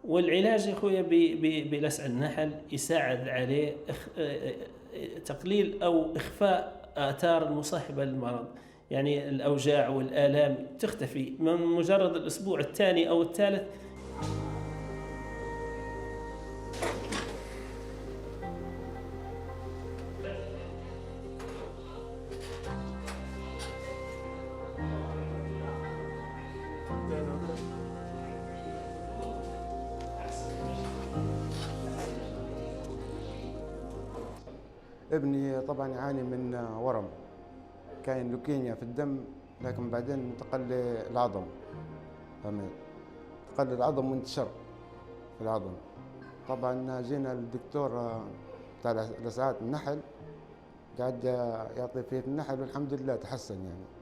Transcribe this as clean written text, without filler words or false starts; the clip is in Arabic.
والعلاج يا خويا بلسع النحل يساعد عليه تقليل أو إخفاء آثار المصاحبة للمرض. يعني الأوجاع والآلام تختفي من مجرد الأسبوع الثاني أو الثالث. ابني طبعا يعاني من ورم، كاين لوكيميا في الدم، لكن بعدين انتقل للعظم. فهمت؟ انتقل للعظم وانتشر في العظم. طبعا جينا للدكتور بتاع لسعات النحل، قاعد يعطي فيه النحل والحمد لله تحسن يعني.